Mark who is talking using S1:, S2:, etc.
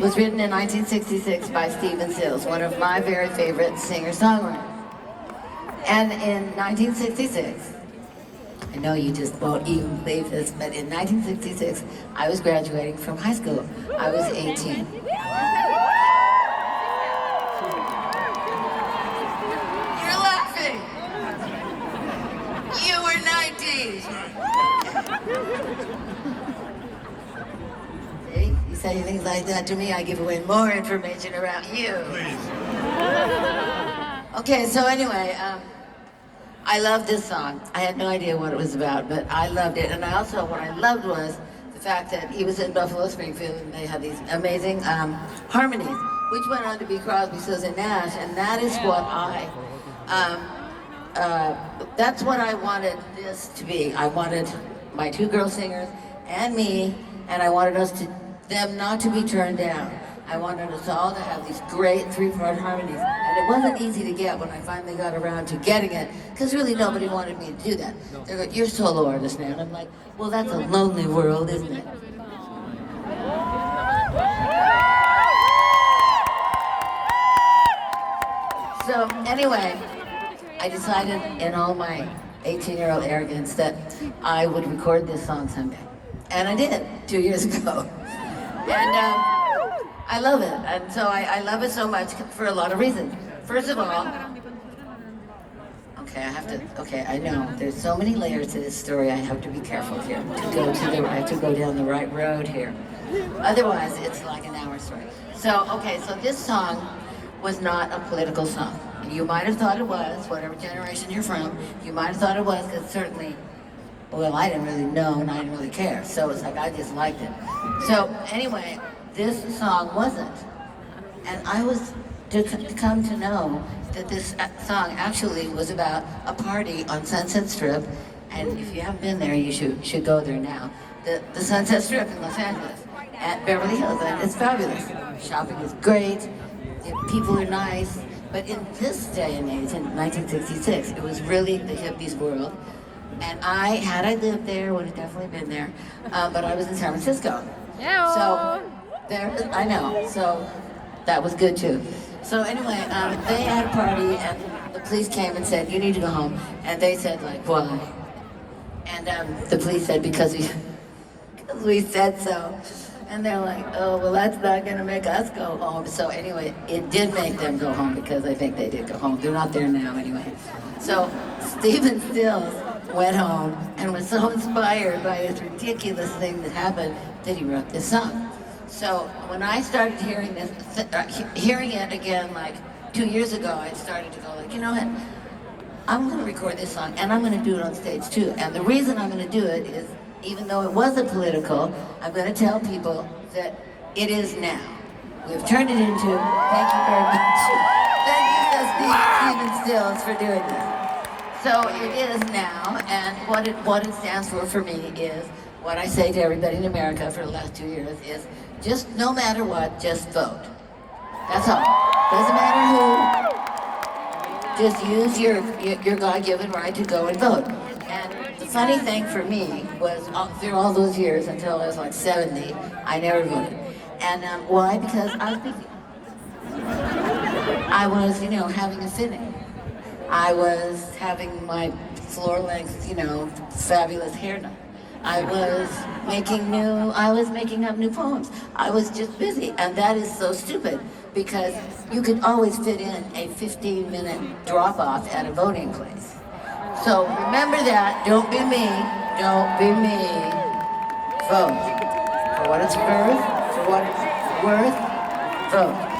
S1: was written in 1966 by Stephen Stills, one of my very favorite singer-songwriters. And in 1966, I know you just won't even believe this, but in 1966, I was graduating from high school. I was 18. You're laughing. You were 19. See, you say things like that to me, I give away more information about you.
S2: Please.
S1: Okay, so anyway, I loved this song. I had no idea what it was about, but I loved it. And what I loved was the fact that he was in Buffalo, Springfield, and they had these amazing harmonies, which went on to be Crosby, Stills, and Nash. And that is what that's what I wanted this to be. I wanted my two girl singers and me, and I wanted them not to be turned down. I wanted us all to have these great three-part harmonies. And it wasn't easy to get when I finally got around to getting it, because really nobody wanted me to do that. They're like, you're a solo artist now. And I'm like, well, that's a lonely world, isn't it? So anyway, I decided in all my 18-year-old arrogance that I would record this song someday. And I did, 2 years ago. And I love it, and so I love it so much for a lot of reasons. First of all, okay, I know, there's so many layers to this story, I have to be careful here, I have to go down the right road here. Otherwise, it's like an hour story. So this song was not a political song. You might have thought it was, whatever generation you're from, you might have thought it was, because certainly, well, I didn't really know and I didn't really care, so it's like I just liked it. So anyway, this song wasn't. And I was to come to know that this song actually was about a party on Sunset Strip, and if you haven't been there, you should go there now. The Sunset Strip in Los Angeles, at Beverly Hills, and it's fabulous. Shopping is great, people are nice, but in this day and age, in 1966, it was really the hippies world. And had I lived there, would have definitely been there, but I was in San Francisco. So, I know, so that was good too. So anyway, they had a party and the police came and said, you need to go home. And they said, like, why? And the police said, because we said so. And they're like, oh, well, that's not gonna make us go home. So anyway, it did make them go home because I think they did go home. They're not there now anyway. So Stephen Stills went home and was so inspired by this ridiculous thing that happened that he wrote this song. So when I started hearing hearing it again like 2 years ago, I started to go like, you know what? I'm going to record this song and I'm going to do it on stage too. And the reason I'm going to do it is, even though it wasn't political, I'm going to tell people that it is now. We've turned it into, thank you very much. Thank you, Stephen Stills, for doing this. So it is now, and what it stands for me is, what I say to everybody in America for the last 2 years is, just no matter what, just vote. That's all. Doesn't matter who. Just use your God-given right to go and vote. And the funny thing for me was, through all those years until I was like 70, I never voted. And why? Because I was busy. I was, having a fitting. I was having my floor-length, fabulous hair done. I was making up new poems. I was just busy, and that is so stupid because you could always fit in a 15-minute drop-off at a voting place. So remember that. Don't be me. Don't be me. Vote. For what it's worth. For what it's worth. Vote.